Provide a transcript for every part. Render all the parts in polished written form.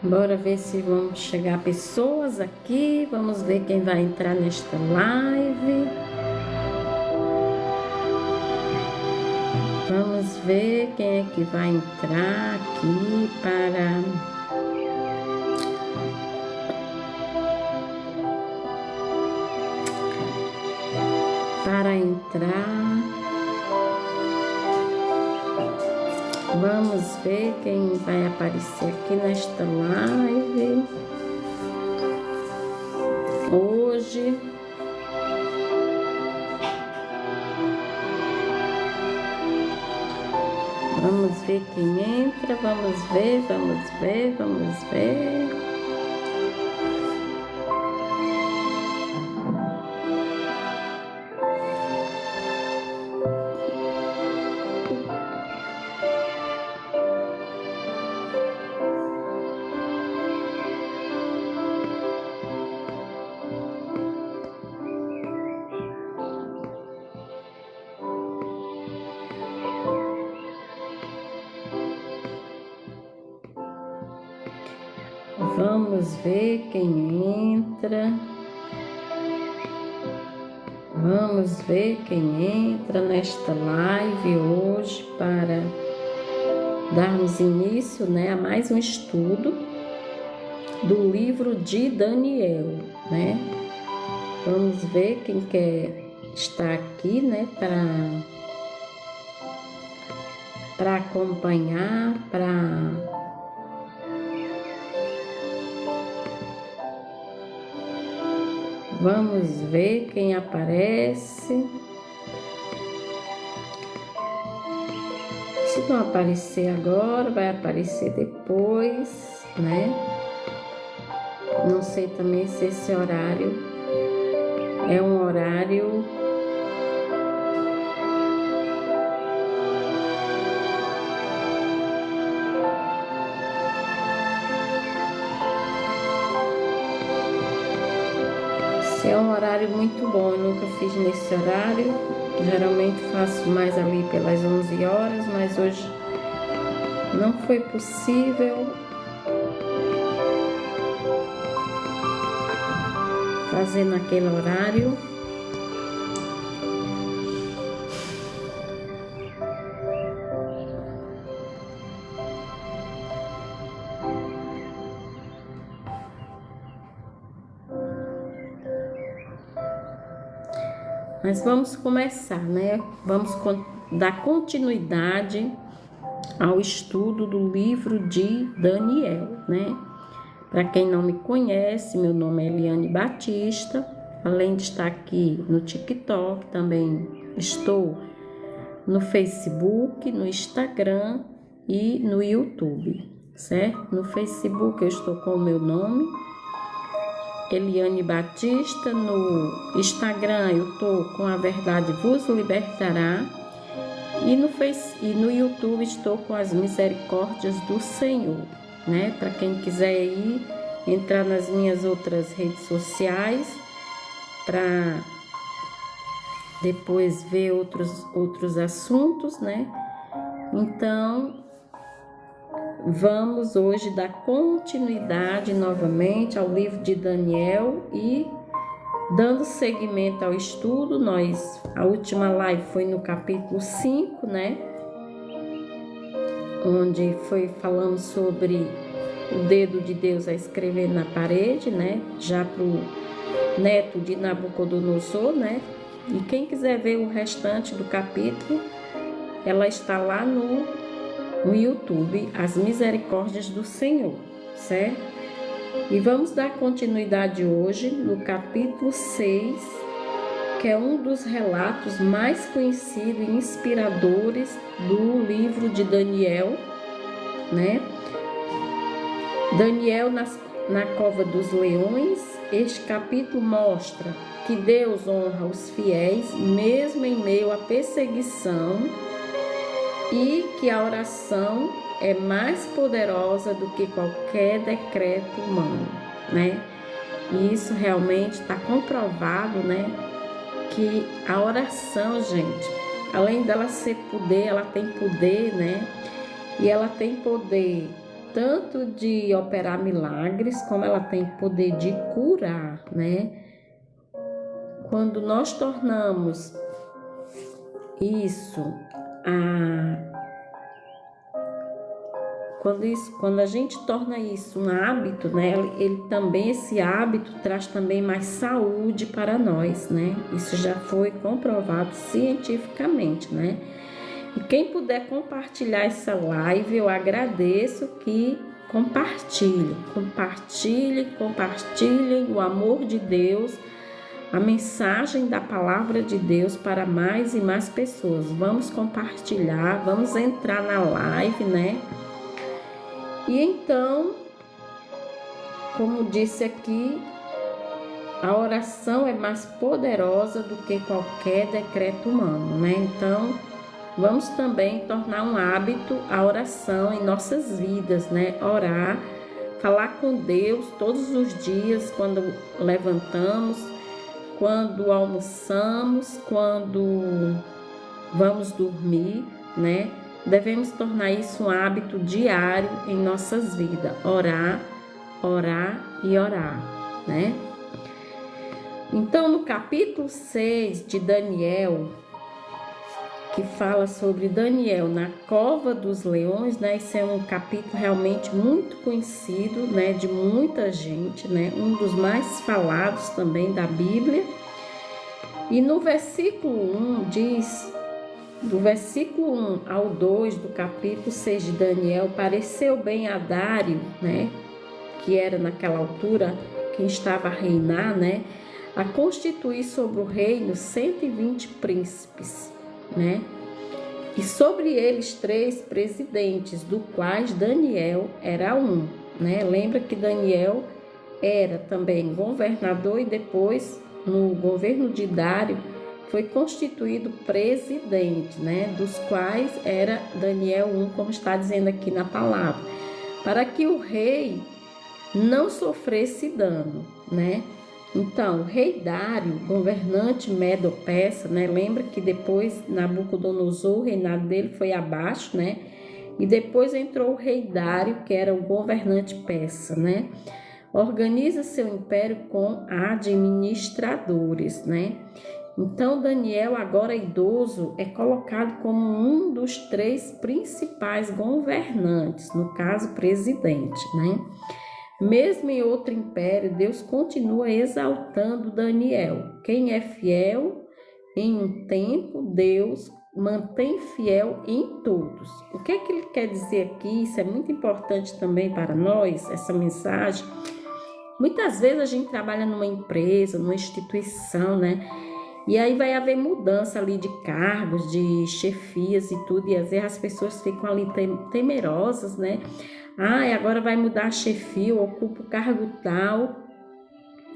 Bora ver se vão chegar pessoas aqui. Vamos ver quem vai entrar nesta live. Vamos ver quem é que vai entrar aqui para entrar. Vamos ver quem vai aparecer aqui nesta live hoje. Vamos ver quem entra, vamos ver. Vamos ver quem entra. Vamos ver quem entra nesta live hoje para darmos início, a mais um estudo do livro de Daniel, Vamos ver quem quer estar aqui, para acompanhar, Vamos ver quem aparece. Se não aparecer agora, vai aparecer depois, Não sei também se esse horário é um horário muito bom. Eu nunca fiz nesse horário, geralmente faço mais ali pelas 11 horas, mas hoje não foi possível fazer naquele horário. Mas vamos começar, Vamos dar continuidade ao estudo do livro de Daniel, Para quem não me conhece, meu nome é Eliane Batista. Além de estar aqui no TikTok, também estou no Facebook, no Instagram e no YouTube, certo? No Facebook eu estou com o meu nome, Eliane Batista. No Instagram eu estou com A Verdade Vos Libertará. E no YouTube estou com As Misericórdias do Senhor, Para quem quiser ir, entrar nas minhas outras redes sociais, para depois ver outros assuntos, Então, vamos hoje dar continuidade novamente ao livro de Daniel e dando seguimento ao estudo. A última live foi no capítulo 5, Onde falando sobre o dedo de Deus a escrever na parede, Já para o neto de Nabucodonosor, E quem quiser ver o restante do capítulo, ela está lá no YouTube, As Misericórdias do Senhor, certo? E vamos dar continuidade hoje no capítulo 6, que é um dos relatos mais conhecidos e inspiradores do livro de Daniel, Daniel na cova dos leões. Este capítulo mostra que Deus honra os fiéis, mesmo em meio à perseguição, e que a oração é mais poderosa do que qualquer decreto humano, E isso realmente está comprovado, Que a oração, gente, além dela ser poder, ela tem poder, E ela tem poder tanto de operar milagres, como ela tem poder de curar, né? Quando nós tornamos isso quando a gente torna isso um hábito, né? Esse hábito traz também mais saúde para nós, né? Isso já foi comprovado cientificamente, né? E quem puder compartilhar essa live, eu agradeço que compartilhem o amor de Deus, a mensagem da palavra de Deus para mais e mais pessoas. Vamos compartilhar, vamos entrar na live, né? E então, como disse aqui, a oração é mais poderosa do que qualquer decreto humano, né? Então, vamos também tornar um hábito a oração em nossas vidas, né? Orar, falar com Deus todos os dias, quando levantamos, quando almoçamos, quando vamos dormir, né? Devemos tornar isso um hábito diário em nossas vidas. Orar, orar e orar, né? Então, no capítulo 6 de Daniel, que fala sobre Daniel na cova dos leões, né? Esse é um capítulo realmente muito conhecido, né? De muita gente, né? Um dos mais falados também da Bíblia. E no versículo 1 diz... Do versículo 1 ao 2 do capítulo 6 de Daniel, pareceu bem a Dário, né, que era naquela altura quem estava a reinar, né, a constituir sobre o reino 120 príncipes, né, e sobre eles 3 presidentes, do quais Daniel era um, né. Lembra que Daniel era também governador e depois, no governo de Dário, foi constituído presidente, né, dos quais era Daniel 1, como está dizendo aqui na palavra, para que o rei não sofresse dano, né? Então, o rei Dário, governante medo-persa, né, lembra que depois Nabucodonosor, o reinado dele foi abaixo, né? E depois entrou o rei Dário, que era o governante persa, né? Organiza seu império com administradores, né? Então, Daniel, agora idoso, é colocado como um dos 3 principais governantes, no caso, presidente, né? Mesmo em outro império, Deus continua exaltando Daniel. Quem é fiel em um tempo, Deus mantém fiel em todos. O que é que ele quer dizer aqui? Isso é muito importante também para nós, essa mensagem. Muitas vezes a gente trabalha numa empresa, numa instituição, né? E aí vai haver mudança ali de cargos, de chefias e tudo, e às vezes as pessoas ficam ali temerosas, né? Ah, agora vai mudar a chefia, eu ocupo o cargo tal,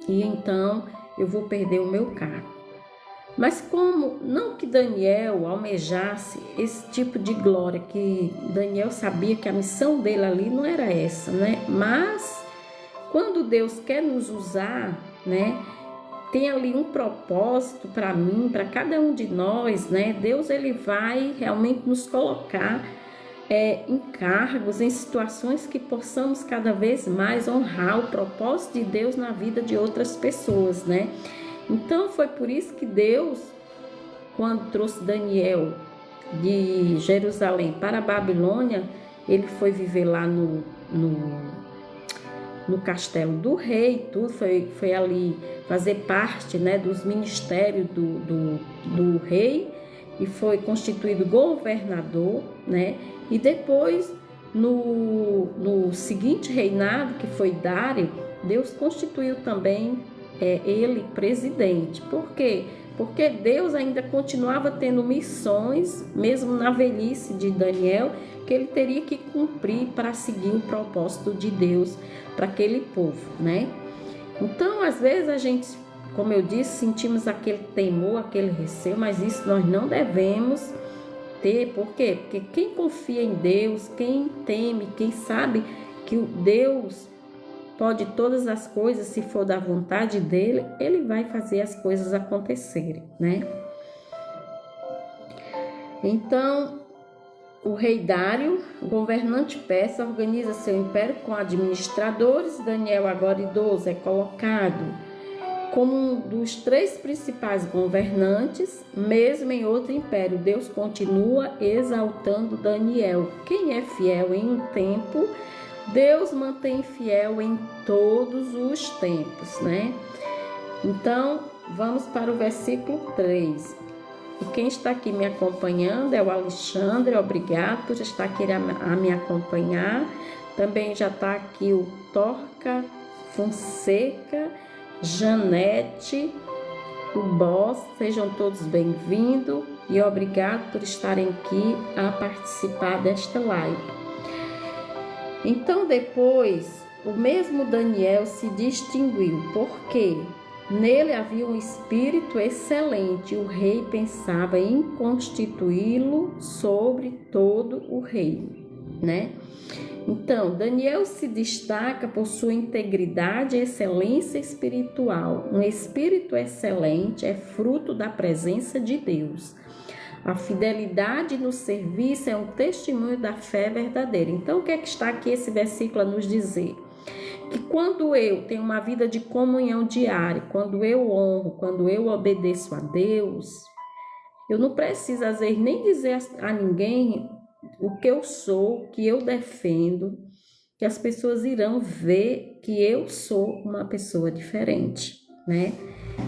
e então eu vou perder o meu cargo. Mas como, não que Daniel almejasse esse tipo de glória, que Daniel sabia que a missão dele ali não era essa, né? Mas quando Deus quer nos usar, né? Tem ali um propósito para mim, para cada um de nós, né? Deus, ele vai realmente nos colocar em cargos, em situações que possamos cada vez mais honrar o propósito de Deus na vida de outras pessoas, né? Então, foi por isso que Deus, quando trouxe Daniel de Jerusalém para a Babilônia, ele foi viver lá no castelo do rei, tudo foi ali fazer parte, né, dos ministérios do rei, e foi constituído governador, né, e depois no seguinte reinado, que foi Dário, Deus constituiu também ele presidente. Por quê? Porque Deus ainda continuava tendo missões, mesmo na velhice de Daniel, que ele teria que cumprir para seguir o propósito de Deus para aquele povo, né? Então, às vezes a gente, como eu disse, sentimos aquele temor, aquele receio, mas isso nós não devemos ter. Por quê? Porque quem confia em Deus, quem teme, quem sabe que o Deus pode todas as coisas, se for da vontade dele, ele vai fazer as coisas acontecerem, né? Então, o rei Dário, governante persa, organiza seu império com administradores. Daniel, agora idoso, é colocado como um dos 3 principais governantes, mesmo em outro império. Deus continua exaltando Daniel. Quem é fiel em um tempo, Deus mantém fiel em todos os tempos, né? Então, vamos para o versículo 3. E quem está aqui me acompanhando é o Alexandre, obrigado por estar aqui a me acompanhar. Também já está aqui o Torca Fonseca, Janete, o Boss, sejam todos bem-vindos e obrigado por estarem aqui a participar desta live. Então, depois, o mesmo Daniel se distinguiu, porque nele havia um espírito excelente. O rei pensava em constituí-lo sobre todo o reino, né? Então, Daniel se destaca por sua integridade e excelência espiritual. Um espírito excelente é fruto da presença de Deus. A fidelidade no serviço é um testemunho da fé verdadeira. Então, o que é que está aqui esse versículo a nos dizer? Que quando eu tenho uma vida de comunhão diária, quando eu honro, quando eu obedeço a Deus, eu não preciso, às vezes, nem dizer a ninguém o que eu sou, o que eu defendo, que as pessoas irão ver que eu sou uma pessoa diferente, né?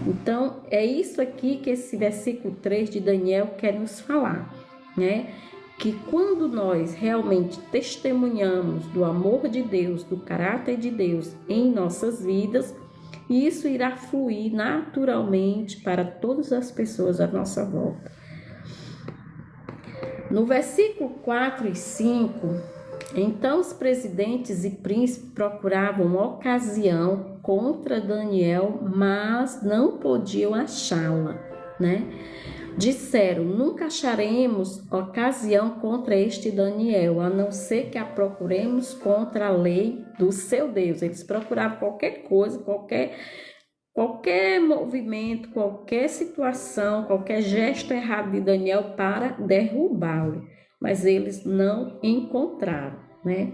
Então, é isso aqui que esse versículo 3 de Daniel quer nos falar, né? Que quando nós realmente testemunhamos do amor de Deus, do caráter de Deus em nossas vidas, isso irá fluir naturalmente para todas as pessoas à nossa volta. No versículo 4 e 5, então os presidentes e príncipes procuravam ocasião contra Daniel, mas não podiam achá-la, né? Disseram, nunca acharemos ocasião contra este Daniel, a não ser que a procuremos contra a lei do seu Deus. Eles procuravam qualquer coisa, qualquer movimento, qualquer situação, qualquer gesto errado de Daniel para derrubá-lo, mas eles não encontraram, né?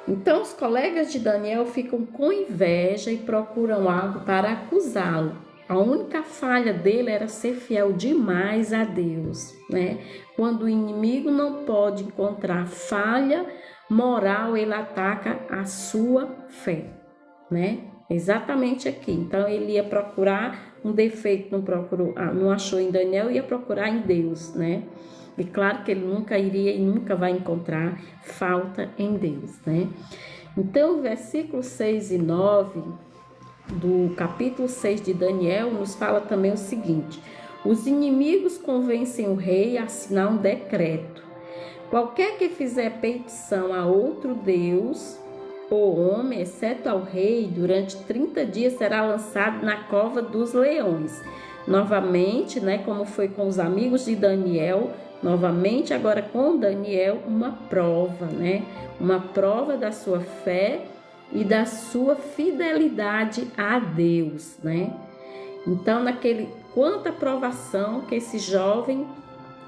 Então, os colegas de Daniel ficam com inveja e procuram algo para acusá-lo. A única falha dele era ser fiel demais a Deus, né? Quando o inimigo não pode encontrar falha moral, ele ataca a sua fé, né? Exatamente aqui. Então, ele ia procurar um defeito, não achou em Daniel, ia procurar em Deus, né? E claro que ele nunca iria e nunca vai encontrar falta em Deus, né? Então, o versículo 6 e 9 do capítulo 6 de Daniel nos fala também o seguinte: os inimigos convencem o rei a assinar um decreto. Qualquer que fizer petição a outro Deus ou homem, exceto ao rei, durante 30 dias será lançado na cova dos leões. Novamente, né, como foi com os amigos de Daniel, novamente agora com Daniel, uma prova, né? Uma prova da sua fé e da sua fidelidade a Deus, né? Então, quanta provação que esses jovens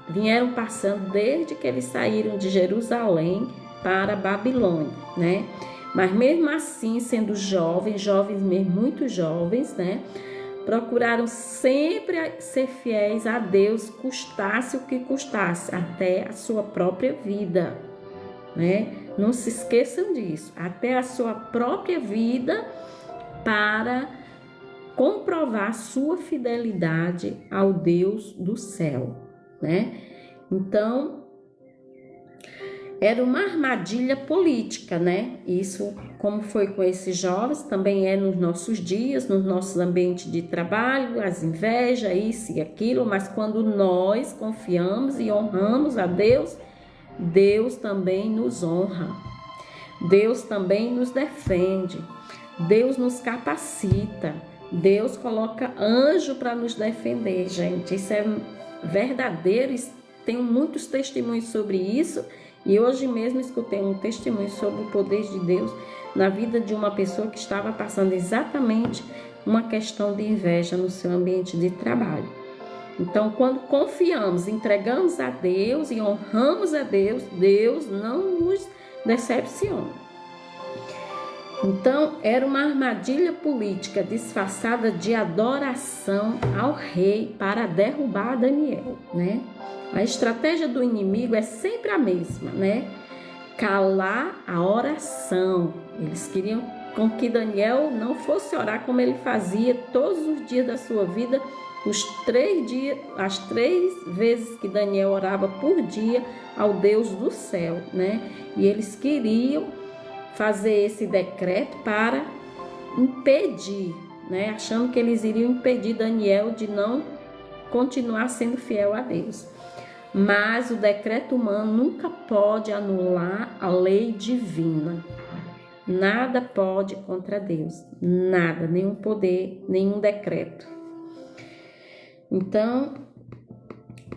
vieram passando desde que eles saíram de Jerusalém para a Babilônia, né? Mas mesmo assim, sendo jovens mesmo, muito jovens, né? Procuraram sempre ser fiéis a Deus, custasse o que custasse, até a sua própria vida, né? Não se esqueçam disso, até a sua própria vida, para comprovar sua fidelidade ao Deus do céu, né? Então, era uma armadilha política, né? Isso, como foi com esses jovens, também é nos nossos dias, nos nossos ambientes de trabalho, as invejas, isso e aquilo, mas quando nós confiamos e honramos a Deus, Deus também nos honra, Deus também nos defende, Deus nos capacita, Deus coloca anjo para nos defender, gente. Isso é verdadeiro, tenho muitos testemunhos sobre isso, e hoje mesmo escutei um testemunho sobre o poder de Deus na vida de uma pessoa que estava passando exatamente uma questão de inveja no seu ambiente de trabalho. Então, quando confiamos, entregamos a Deus e honramos a Deus, Deus não nos decepciona. Então, era uma armadilha política disfarçada de adoração ao rei para derrubar Daniel, né? A estratégia do inimigo é sempre a mesma, né? Calar a oração. Eles queriam com que Daniel não fosse orar como ele fazia todos os dias da sua vida, as 3 vezes que Daniel orava por dia ao Deus do céu, né? E eles queriam fazer esse decreto para impedir, né? Achando que eles iriam impedir Daniel de não continuar sendo fiel a Deus. Mas o decreto humano nunca pode anular a lei divina. Nada pode contra Deus, nada, nenhum poder, nenhum decreto. Então,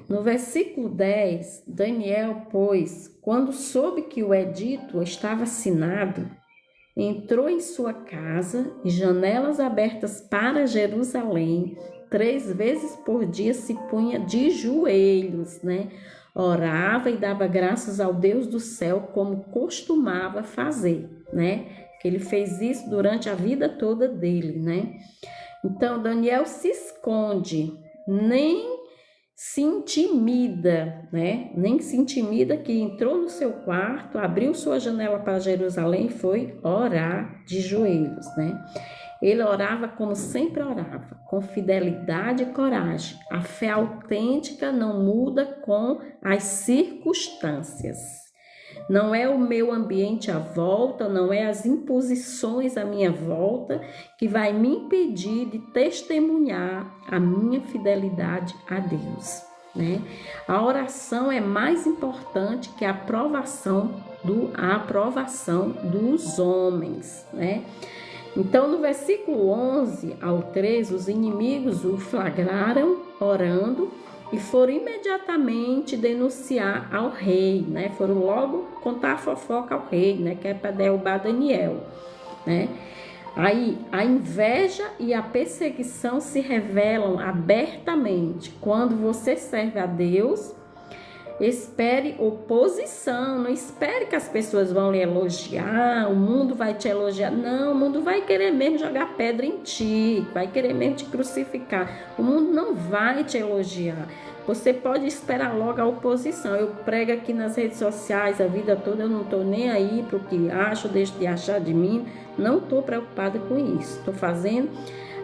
no versículo 10, Daniel, pois, quando soube que o edito estava assinado, entrou em sua casa e janelas abertas para Jerusalém, 3 vezes por dia se punha de joelhos, né? Orava e dava graças ao Deus do céu, como costumava fazer, né? Que ele fez isso durante a vida toda dele, né? Então, Daniel se esconde, nem se intimida, né? Nem se intimida que entrou no seu quarto, abriu sua janela para Jerusalém e foi orar de joelhos, né? Ele orava como sempre orava, com fidelidade e coragem. A fé autêntica não muda com as circunstâncias. Não é o meu ambiente à volta, não é as imposições à minha volta que vai me impedir de testemunhar a minha fidelidade a Deus, né? A oração é mais importante que a aprovação dos homens, né? Então, no versículo 11 ao 13, os inimigos o flagraram orando e foram imediatamente denunciar ao rei, né? Foram logo contar a fofoca ao rei, né? Que é para derrubar Daniel, né? Aí, a inveja e a perseguição se revelam abertamente. Quando você serve a Deus, espere oposição, não espere que as pessoas vão lhe elogiar, o mundo vai te elogiar. Não, o mundo vai querer mesmo jogar pedra em ti, vai querer mesmo te crucificar. O mundo não vai te elogiar. Você pode esperar logo a oposição. Eu prego aqui nas redes sociais a vida toda, eu não estou nem aí para o que acho, deixo de achar de mim. Não estou preocupada com isso. Estou fazendo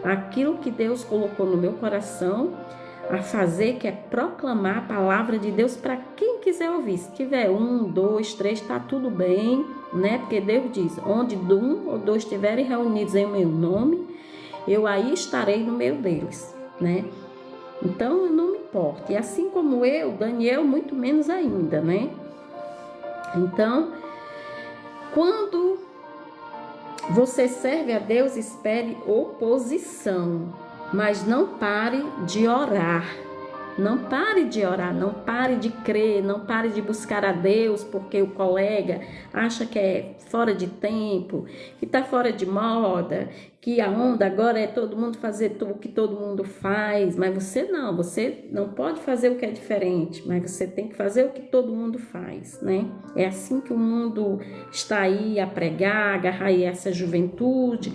aquilo que Deus colocou no meu coração a fazer, que é proclamar a palavra de Deus para quem quiser ouvir. Se tiver 1, 2, 3, está tudo bem, né? Porque Deus diz, onde 1 ou 2 estiverem reunidos em meu nome, eu aí estarei no meio deles, né? Então, eu não me importo. E assim como eu, Daniel, muito menos ainda, né? Então, quando você serve a Deus, espere oposição, mas não pare de orar. Não pare de orar, não pare de crer, não pare de buscar a Deus porque o colega acha que é fora de tempo, que está fora de moda, que a onda agora é todo mundo fazer o que todo mundo faz, mas você não pode fazer o que é diferente, mas você tem que fazer o que todo mundo faz, né? É assim que o mundo está aí a pregar, agarrar aí essa juventude,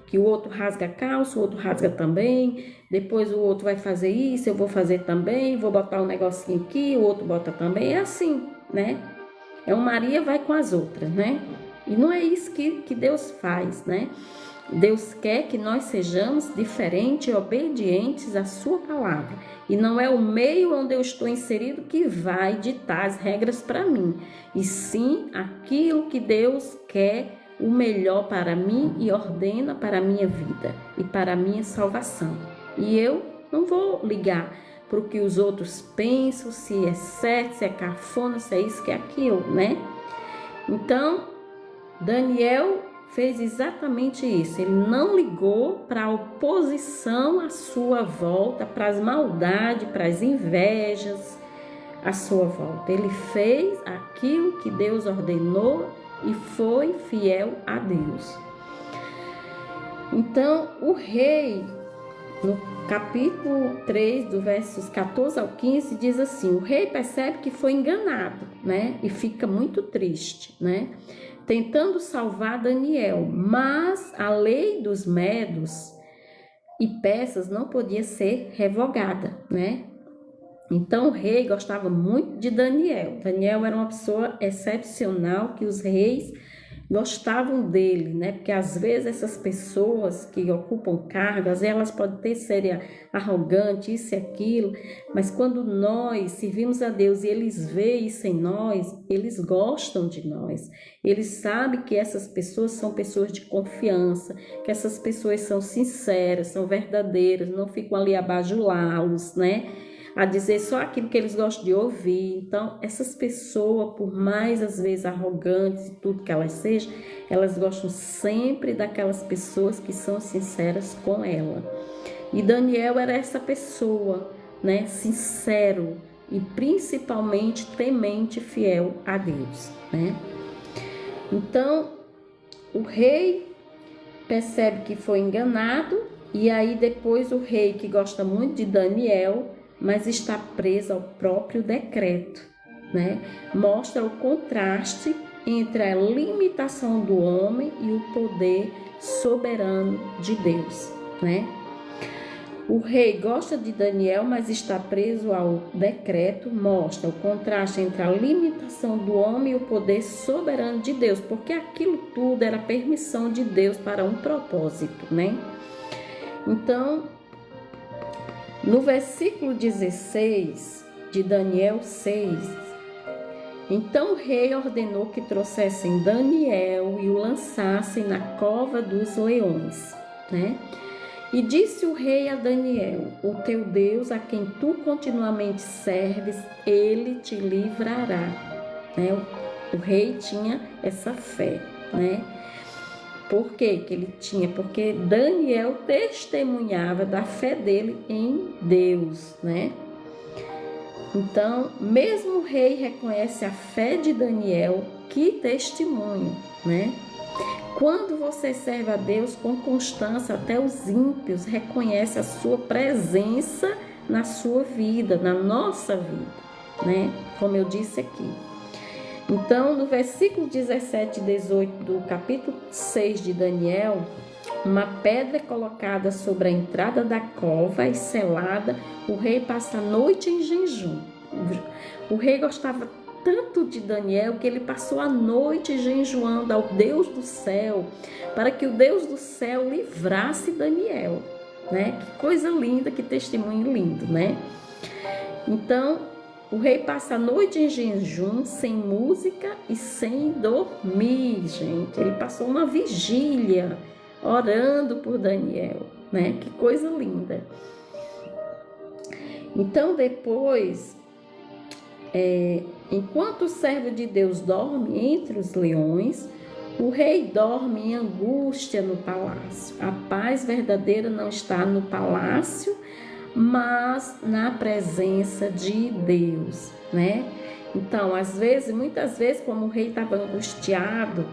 que o outro rasga a calça, o outro rasga também, depois o outro vai fazer isso, eu vou fazer também, vou botar um negocinho aqui, o outro bota também, é assim, né? É uma Maria vai com as outras, né? E não é isso que Deus faz, né? Deus quer que nós sejamos diferentes e obedientes à sua palavra. E não é o meio onde eu estou inserido que vai ditar as regras para mim, e sim aquilo que Deus quer o melhor para mim e ordena para a minha vida e para a minha salvação. E eu não vou ligar para o que os outros pensam, se é certo, se é cafona, se é isso, se é aquilo, né? Então, Daniel fez exatamente isso. Ele não ligou para a oposição à sua volta, para as maldades, para as invejas à sua volta. Ele fez aquilo que Deus ordenou e foi fiel a Deus. Então, o rei no capítulo 3, do versos 14 ao 15, diz assim: o rei percebe que foi enganado, né? E fica muito triste, né? Tentando salvar Daniel, mas a lei dos medos e persas não podia ser revogada, né? Então o rei gostava muito de Daniel. Daniel era uma pessoa excepcional que os reis gostavam dele, né? Porque às vezes essas pessoas que ocupam cargos, elas podem ser arrogantes, isso e aquilo, mas quando nós servimos a Deus e eles veem isso em nós, eles gostam de nós. Eles sabem que essas pessoas são pessoas de confiança, que essas pessoas são sinceras, são verdadeiras, não ficam ali a bajulá-los, né? A dizer só aquilo que eles gostam de ouvir. Então, essas pessoas, por mais às vezes arrogantes e tudo que elas sejam, elas gostam sempre daquelas pessoas que são sinceras com ela. E Daniel era essa pessoa, né, sincero e principalmente temente, fiel a Deus, né? Então, o rei percebe que foi enganado, e aí depois o rei, que gosta muito de Daniel, mas está preso ao próprio decreto, né? Mostra o contraste entre a limitação do homem e o poder soberano de Deus, né? O rei gosta de Daniel, mas está preso ao decreto, mostra o contraste entre a limitação do homem e o poder soberano de Deus, porque aquilo tudo era permissão de Deus para um propósito, né? Então, no versículo 16 de Daniel 6, então o rei ordenou que trouxessem Daniel e o lançassem na cova dos leões, né? E disse o rei a Daniel: o teu Deus, a quem tu continuamente serves, ele te livrará, né? O rei tinha essa fé, né? Por quê que ele tinha? Porque Daniel testemunhava da fé dele em Deus, né? Então, mesmo o rei reconhece a fé de Daniel, que testemunho, né? Quando você serve a Deus com constância, até os ímpios reconhecem a sua presença na sua vida, na nossa vida, né? Como eu disse aqui. Então, no versículo 17 e 18 do capítulo 6 de Daniel, uma pedra é colocada sobre a entrada da cova e selada, o rei passa a noite em jejum. O rei gostava tanto de Daniel que ele passou a noite jejuando ao Deus do céu, para que o Deus do céu livrasse Daniel, né? Que coisa linda, que testemunho lindo, né? Então, o rei passa a noite em jejum, sem música e sem dormir, gente. Ele passou uma vigília orando por Daniel, né? Que coisa linda. Então, depois, enquanto o servo de Deus dorme entre os leões, o rei dorme em angústia no palácio. A paz verdadeira não está no palácio, mas na presença de Deus, né? Então, muitas vezes, como o rei estava angustiado,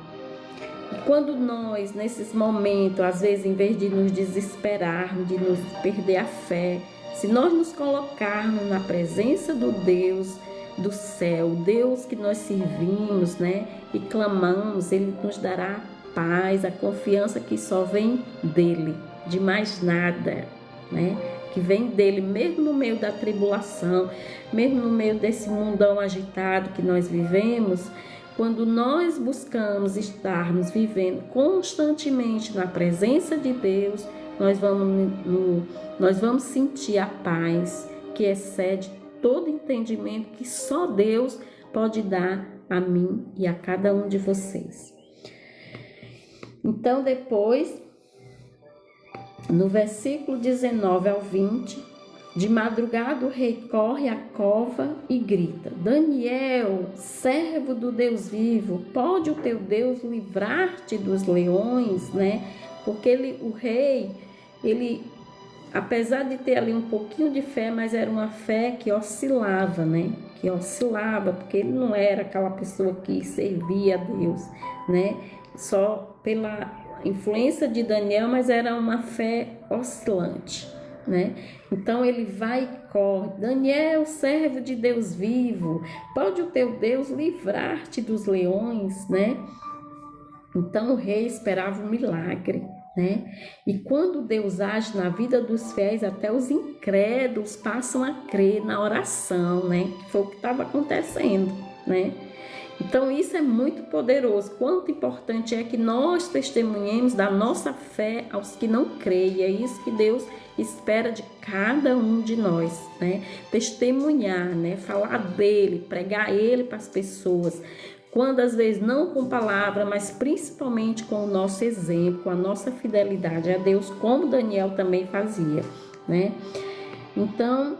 quando nós, nesses momentos, às vezes, em vez de nos desesperarmos, de nos perder a fé, se nós nos colocarmos na presença do Deus do céu, Deus que nós servimos, né? E clamamos, Ele nos dará paz, a confiança que só vem dEle, de mais nada, né? Que vem dele, mesmo no meio da tribulação, mesmo no meio desse mundão agitado que nós vivemos. Quando nós buscamos estarmos vivendo constantemente na presença de Deus, nós vamos sentir a paz que excede todo entendimento que só Deus pode dar a mim e a cada um de vocês. Então, depois, no versículo 19 ao 20, de madrugada o rei corre à cova e grita: Daniel, servo do Deus vivo, pode o teu Deus livrar-te dos leões, né? Porque o rei, apesar de ter ali um pouquinho de fé, mas era uma fé que oscilava, né? Que oscilava, porque ele não era aquela pessoa que servia a Deus, né? Só pela influência de Daniel, mas era uma fé oscilante, né? Então ele vai e corre. Daniel, servo de Deus vivo, pode o teu Deus livrar-te dos leões, né? Então o rei esperava um milagre, né? E quando Deus age na vida dos fiéis, até os incrédulos passam a crer na oração, né? Que foi o que estava acontecendo, né? Então isso é muito poderoso. Quanto importante é que nós testemunhemos da nossa fé aos que não creem. É isso que Deus espera de cada um de nós, né? Testemunhar, né? Falar dele, pregar ele para as pessoas. Quando às vezes não com palavra, mas principalmente com o nosso exemplo, com a nossa fidelidade a Deus, como Daniel também fazia, né? Então,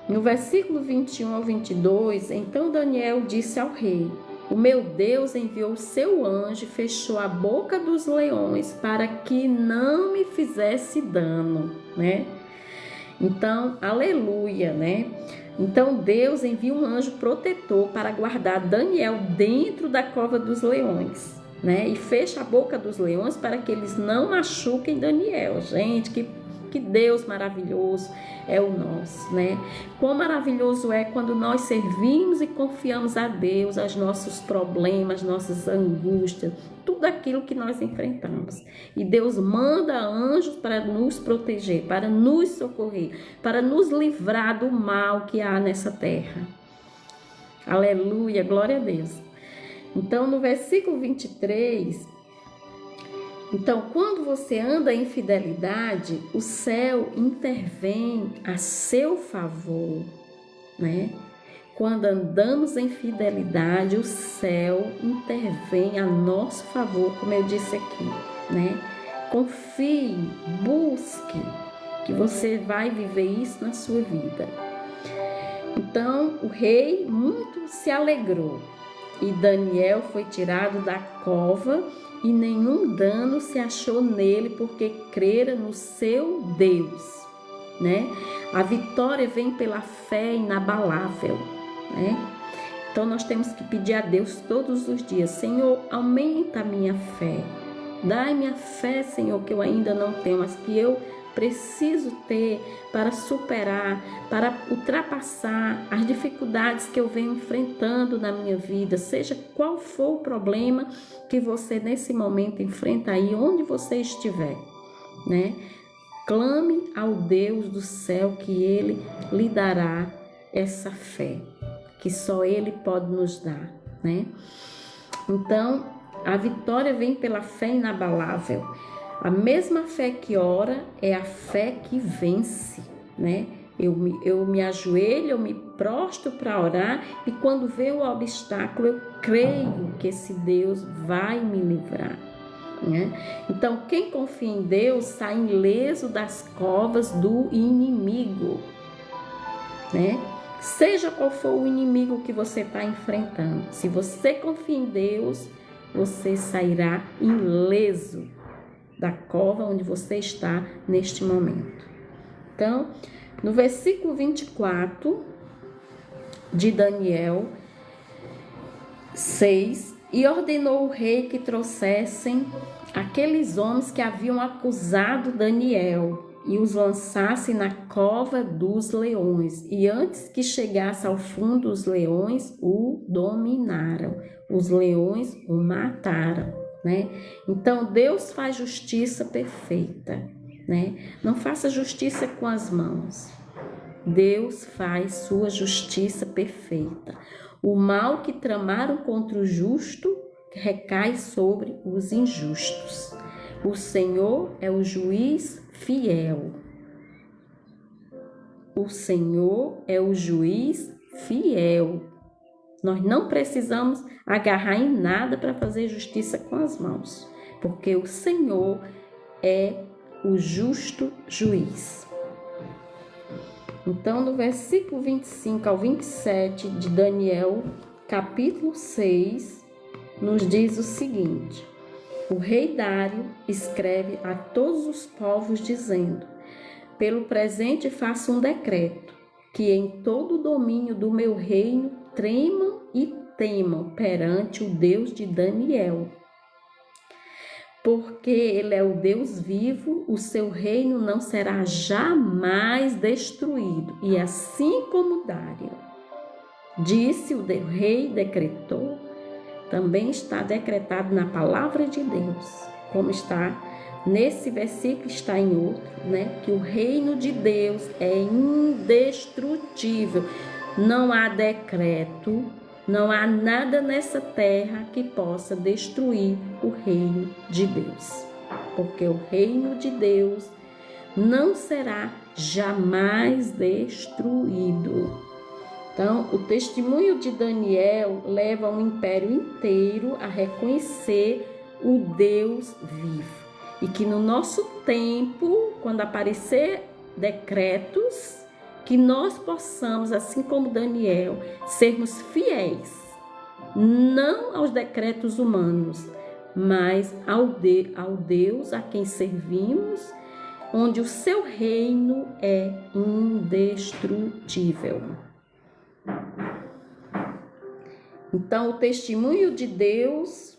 no versículo 21 ao 22, então Daniel disse ao rei: o meu Deus enviou o seu anjo e fechou a boca dos leões para que não me fizesse dano, né? Então, aleluia, né? Então Deus envia um anjo protetor para guardar Daniel dentro da cova dos leões, né? E fecha a boca dos leões para que eles não machuquem Daniel. Gente, que Deus maravilhoso é o nosso, né? Quão maravilhoso é quando nós servimos e confiamos a Deus, aos nossos problemas, nossas angústias, tudo aquilo que nós enfrentamos. E Deus manda anjos para nos proteger, para nos socorrer, para nos livrar do mal que há nessa terra. Aleluia, glória a Deus. Então, no versículo 23... Então, quando você anda em fidelidade, o céu intervém a seu favor, né? Quando andamos em fidelidade, o céu intervém a nosso favor, como eu disse aqui, né? Confie, busque, que você vai viver isso na sua vida. Então, o rei muito se alegrou e Daniel foi tirado da cova e nenhum dano se achou nele, porque crera no seu Deus, né? A vitória vem pela fé inabalável, né? Então nós temos que pedir a Deus todos os dias: Senhor, aumenta a minha fé, dai-me a fé, Senhor, que eu ainda não tenho, mas que eu preciso ter para superar, para ultrapassar as dificuldades que eu venho enfrentando na minha vida, seja qual for o problema que você nesse momento enfrenta aí, onde você estiver, né? Clame ao Deus do céu que Ele lhe dará essa fé, que só Ele pode nos dar, né? Então, a vitória vem pela fé inabalável. A mesma fé que ora é a fé que vence, né? Eu me ajoelho, eu me prostro para orar e quando vê o obstáculo, eu creio que esse Deus vai me livrar, né? Então, quem confia em Deus sai ileso das covas do inimigo, né? Seja qual for o inimigo que você está enfrentando, se você confia em Deus, você sairá ileso da cova onde você está neste momento. Então, no versículo 24 de Daniel 6, e ordenou o rei que trouxessem aqueles homens que haviam acusado Daniel e os lançassem na cova dos leões. E antes que chegasse ao fundo, os leões o dominaram. Os leões o mataram, né? Então, Deus faz justiça perfeita, né? Não faça justiça com as mãos. Deus faz sua justiça perfeita. O mal que tramaram contra o justo recai sobre os injustos. O Senhor é o juiz fiel. O Senhor é o juiz fiel. Nós não precisamos agarrar em nada para fazer justiça com as mãos, porque o Senhor é o justo juiz. Então, no versículo 25 ao 27 de Daniel, capítulo 6, nos diz o seguinte: o rei Dário escreve a todos os povos dizendo: pelo presente faço um decreto, que em todo o domínio do meu reino tremam e temam perante o Deus de Daniel. porque ele é o Deus vivo, o seu reino não será jamais destruído. E assim como Dário disse, o rei decretou, também está decretado na palavra de Deus, como está nesse versículo, está em outro, né? Que o reino de Deus é indestrutível. Não há decreto, não há nada nessa terra que possa destruir o reino de Deus. Porque o reino de Deus não será jamais destruído. Então, o testemunho de Daniel leva o império inteiro a reconhecer o Deus vivo. E que no nosso tempo, quando aparecer decretos, que nós possamos, assim como Daniel, sermos fiéis, não aos decretos humanos, mas ao Deus a quem servimos, onde o seu reino é indestrutível. Então, o testemunho de Deus,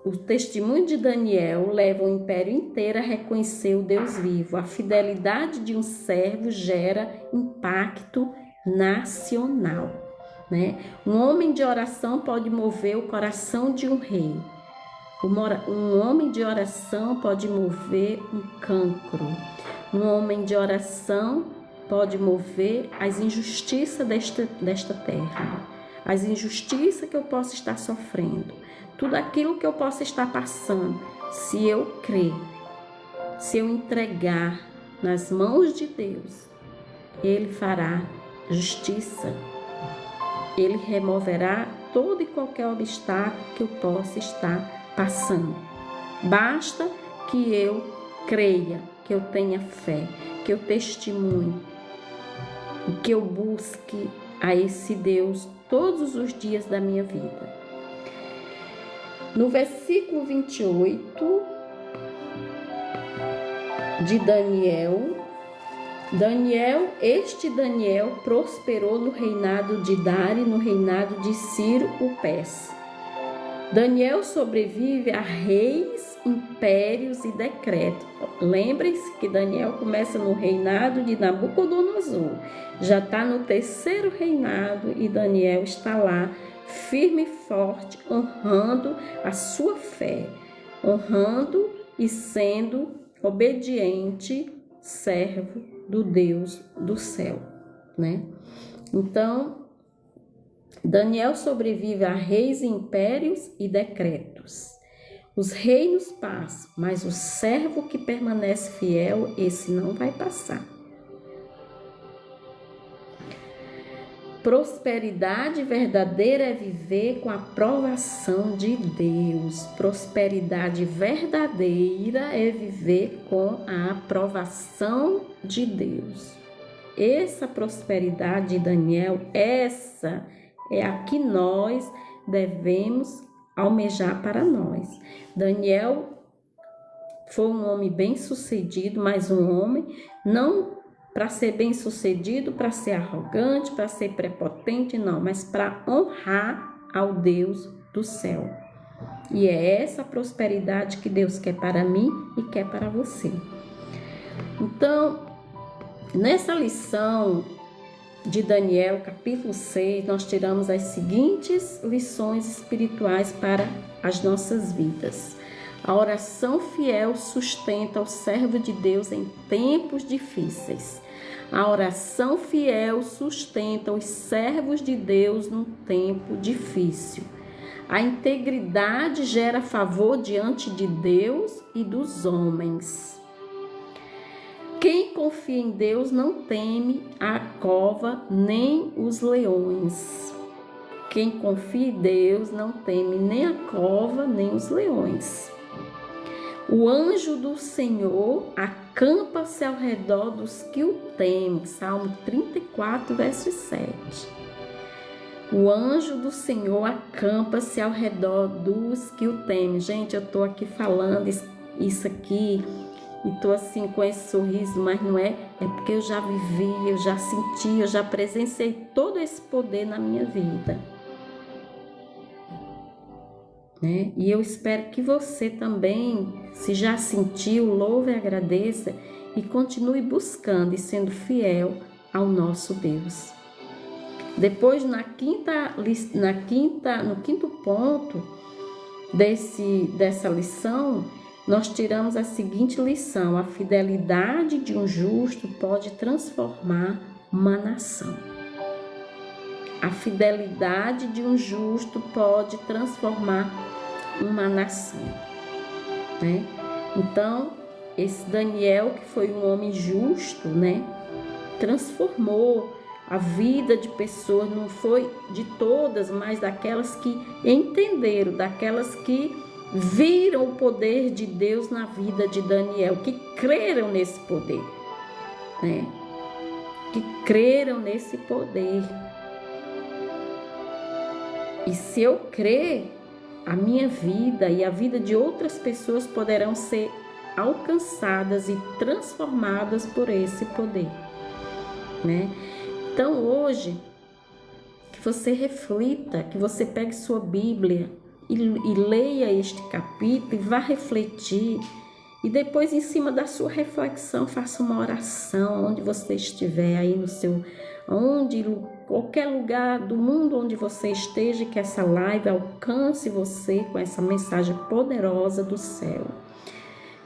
o testemunho de Daniel leva o império inteiro a reconhecer o Deus vivo. A fidelidade de um servo gera impacto nacional, né? Um homem de oração pode mover o coração de um rei. Um homem de oração pode mover um cancro. Um homem de oração pode mover as injustiças desta terra, as injustiças que eu possa estar sofrendo, tudo aquilo que eu possa estar passando. Se eu crer, se eu entregar nas mãos de Deus, Ele fará justiça, Ele removerá todo e qualquer obstáculo que eu possa estar passando. Basta que eu creia, que eu tenha fé, que eu testemunhe, que eu busque a esse Deus todos os dias da minha vida. No versículo 28 de Daniel, este Daniel prosperou no reinado de Dário e no reinado de Ciro o Persa. Daniel sobrevive a reis, impérios e decretos. Lembrem-se que Daniel começa no reinado de Nabucodonosor. Já está no terceiro reinado e Daniel está lá, firme e forte, honrando a sua fé, honrando e sendo obediente servo do Deus do céu, né? Então, Daniel sobrevive a reis, impérios e decretos. Os reinos passam, mas o servo que permanece fiel, esse não vai passar. Prosperidade verdadeira é viver com a aprovação de Deus. Prosperidade verdadeira é viver com a aprovação de Deus. Essa prosperidade de Daniel, essa é a que nós devemos almejar para nós. Daniel foi um homem bem-sucedido, mas um homem não para ser bem-sucedido, para ser arrogante, para ser prepotente, não, mas para honrar ao Deus do céu. E é essa prosperidade que Deus quer para mim e quer para você. Então, nessa lição de Daniel, capítulo 6, nós tiramos as seguintes lições espirituais para as nossas vidas. A oração fiel sustenta o servo de Deus em tempos difíceis. A oração fiel sustenta os servos de Deus num tempo difícil. A integridade gera favor diante de Deus e dos homens. Quem confia em Deus não teme a cova nem os leões. Quem confia em Deus não teme nem a cova nem os leões. O anjo do Senhor acampa-se ao redor dos que o temem. Salmo 34, verso 7. O anjo do Senhor acampa-se ao redor dos que o temem. Gente, eu estou aqui falando isso aqui e estou assim com esse sorriso, mas não é porque eu já vivi, eu já senti, eu já presenciei todo esse poder na minha vida. né? E eu espero que você também, se já sentiu, louve e agradeça e continue buscando e sendo fiel ao nosso Deus. Depois, no quinto ponto dessa lição, nós tiramos a seguinte lição: a fidelidade de um justo pode transformar uma nação. A fidelidade de um justo pode transformar uma nação, né? Então, esse Daniel, que foi um homem justo, né, transformou a vida de pessoas, não foi de todas, mas daquelas que entenderam, daquelas que viram o poder de Deus na vida de Daniel, que creram nesse poder, né? Que creram nesse poder. E se eu crer, a minha vida e a vida de outras pessoas poderão ser alcançadas e transformadas por esse poder, né? Então hoje, que você reflita, que você pegue sua Bíblia e leia este capítulo e vá refletir. E depois, em cima da sua reflexão, faça uma oração onde você estiver, aí no seu, qualquer lugar do mundo onde você esteja, que essa live alcance você com essa mensagem poderosa do céu.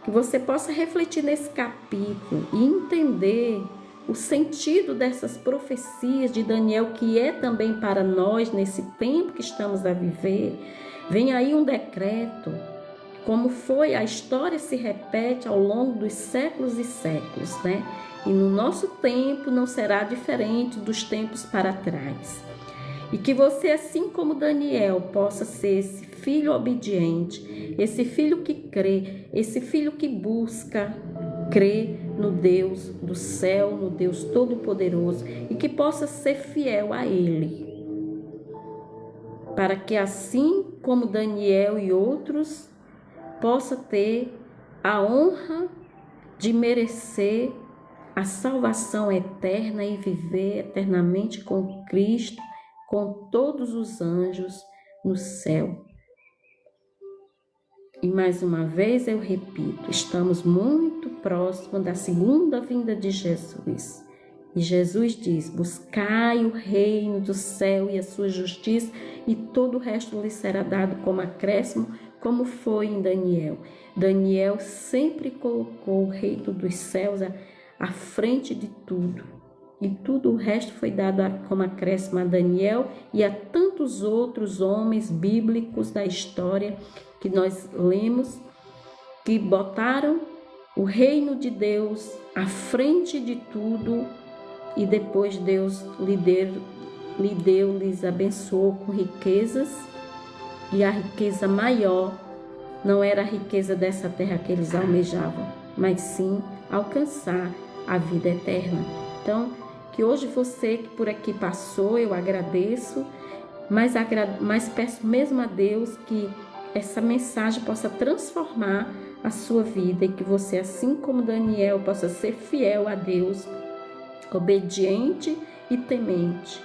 Que você possa refletir nesse capítulo e entender o sentido dessas profecias de Daniel, que é também para nós nesse tempo que estamos a viver. Vem aí um decreto. Como foi, a história se repete ao longo dos séculos e séculos, né? E no nosso tempo não será diferente dos tempos para trás. E que você, assim como Daniel, possa ser esse filho obediente, esse filho que crê, esse filho que busca crer no Deus do céu, no Deus Todo-Poderoso, e que possa ser fiel a Ele. Para que, assim como Daniel e outros, possa ter a honra de merecer a salvação eterna e viver eternamente com Cristo, com todos os anjos no céu. E mais uma vez eu repito, estamos muito próximos da segunda vinda de Jesus. E Jesus diz: buscai o reino do céu e a sua justiça, e todo o resto lhe será dado como acréscimo, como foi em Daniel. Daniel sempre colocou o reino dos céus à frente de tudo. E tudo o resto foi dado como acréscimo a Daniel e a tantos outros homens bíblicos da história que nós lemos, que botaram o reino de Deus à frente de tudo, e depois Deus lhes abençoou com riquezas, e a riqueza maior não era a riqueza dessa terra que eles almejavam, mas sim alcançar a vida eterna. Então, que hoje você que por aqui passou, eu agradeço, mas peço mesmo a Deus que essa mensagem possa transformar a sua vida e que você, assim como Daniel, possa ser fiel a Deus, obediente e temente,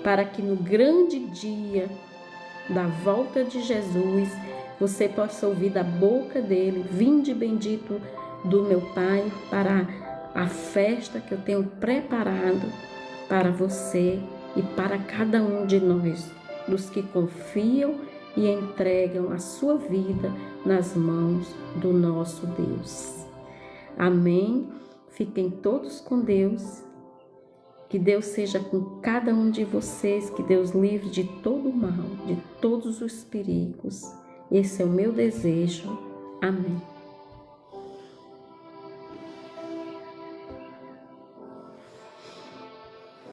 para que no grande dia da volta de Jesus, você possa ouvir da boca dele: vinde bendito do meu Pai, para a festa que eu tenho preparado para você e para cada um de nós, dos que confiam e entregam a sua vida nas mãos do nosso Deus. Amém? Fiquem todos com Deus. Que Deus seja com cada um de vocês, que Deus livre de todo o mal, de todos os perigos. Esse é o meu desejo. Amém.